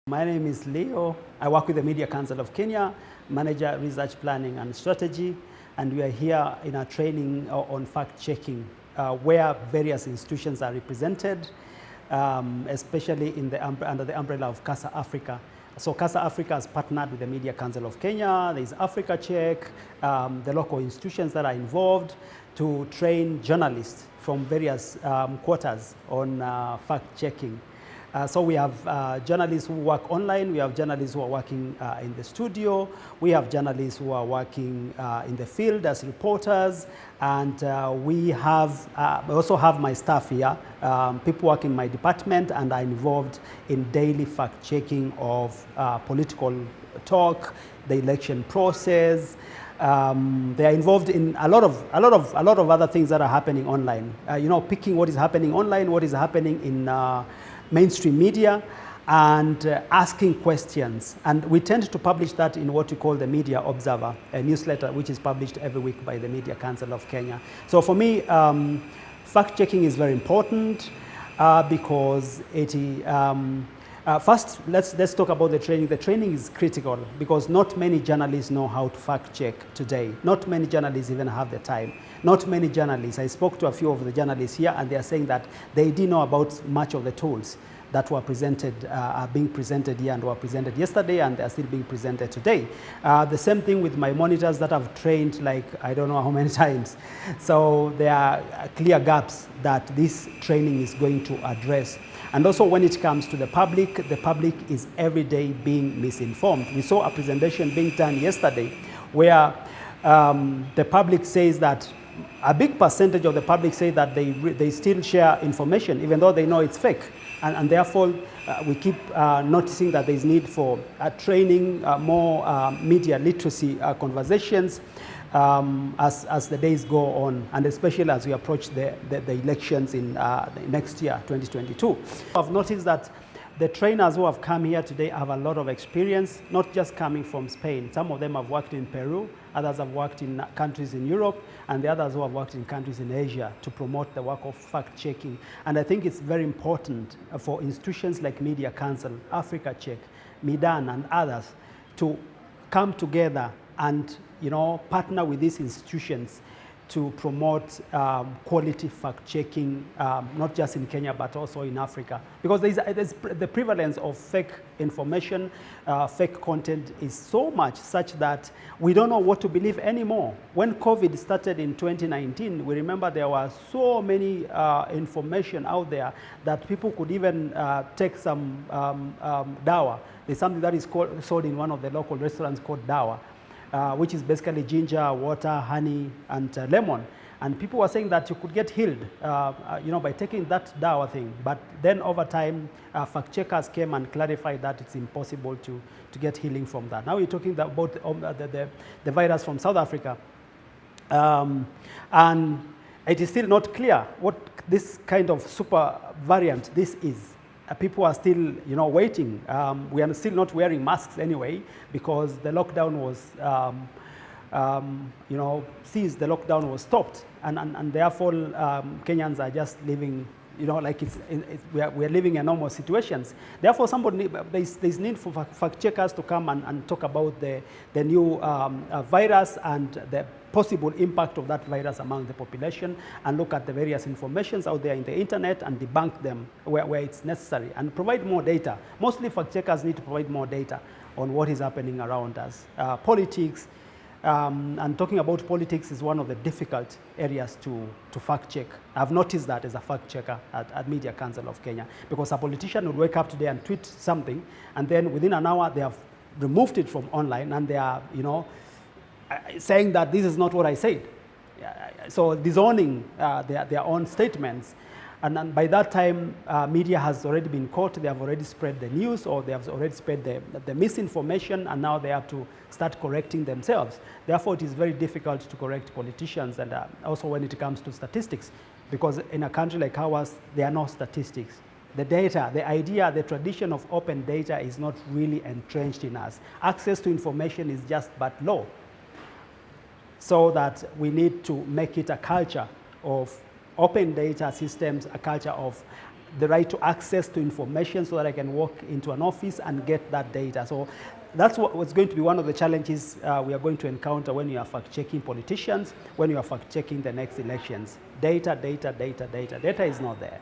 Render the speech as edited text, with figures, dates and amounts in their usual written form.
My name is Leo. I work with the Media Council of Kenya, Manager Research Planning and Strategy, and we are here in a training on fact-checking, where various institutions are represented, especially under the umbrella of Casa África. So Casa África has partnered with the Media Council of Kenya. There is Africa Check, the local institutions that are involved to train journalists from various quarters on fact-checking. So we have journalists who work online, we have journalists who are working in the studio, we have journalists who are working in the field as reporters, and we also have my staff here, people work in my department and are involved in daily fact-checking of political talk, the election process. They are involved in a lot of other things that are happening online. Picking what is happening online, what is happening in mainstream media, and asking questions. And we tend to publish that in what we call the Media Observer, a newsletter which is published every week by the Media Council of Kenya. So for me, fact-checking is very important because first, let's talk about the training. The training is critical because not many journalists know how to fact-check today. Not many journalists even have the time. Not many journalists. I spoke to a few of the journalists here, and they are saying that they didn't know about much of the tools that were presented, are being presented here and were presented yesterday, and they are still being presented today. The same thing with my monitors that I've trained like I don't know how many times. So there are clear gaps that this training is going to address. And also when it comes to the public is every day being misinformed. We saw a presentation being done yesterday where the public says that a big percentage of the public say that they still share information even though they know it's fake. And therefore, we keep noticing that there is need for training, more media literacy conversations as the days go on, and especially as we approach the elections in next year, 2022. I've noticed that the trainers who have come here today have a lot of experience, not just coming from Spain. Some of them have worked in Peru, others have worked in countries in Europe, and the others who have worked in countries in Asia to promote the work of fact-checking. And I think it's very important for institutions like Media Council, Africa Check, Midan, and others to come together and partner with these institutions to promote quality fact-checking, not just in Kenya, but also in Africa. Because there's the prevalence of fake information, fake content is so much such that we don't know what to believe anymore. When COVID started in 2019, we remember there were so many information out there that people could even take some dawa. There's something that is sold in one of the local restaurants called dawa, which is basically ginger, water, honey, and lemon. And people were saying that you could get healed, by taking that dawa thing. But then over time, fact checkers came and clarified that it's impossible to get healing from that. Now we're talking about the virus from South Africa. And it is still not clear what this kind of super variant this is. People are still, waiting. We are still not wearing masks anyway because the lockdown was, ceased. The lockdown was stopped, and therefore Kenyans are just living, we are living in normal situations. Therefore, there's need for fact checkers to come and talk about the new virus and the possible impact of that virus among the population, and look at the various informations out there in the internet and debunk them where it's necessary and provide more data. Mostly fact checkers need to provide more data on what is happening around us. Politics, and talking about politics is one of the difficult areas to fact check. I've noticed that as a fact checker at Media Council of Kenya, because a politician would wake up today and tweet something, and then within an hour they have removed it from online, and they are, saying that this is not what I said. So disowning their own statements. And then by that time, media has already been caught. They have already spread the news, or they have already spread the misinformation, and now they have to start correcting themselves. Therefore, it is very difficult to correct politicians, and also when it comes to statistics, because in a country like ours, there are no statistics. The data, the idea, the tradition of open data is not really entrenched in us. Access to information is just but low. So that we need to make it a culture of open data systems, a culture of the right to access to information so that I can walk into an office and get that data. So that's what's going to be one of the challenges we are going to encounter when you are fact-checking politicians, when you are fact-checking the next elections. Data, data, data, data. Data is not there.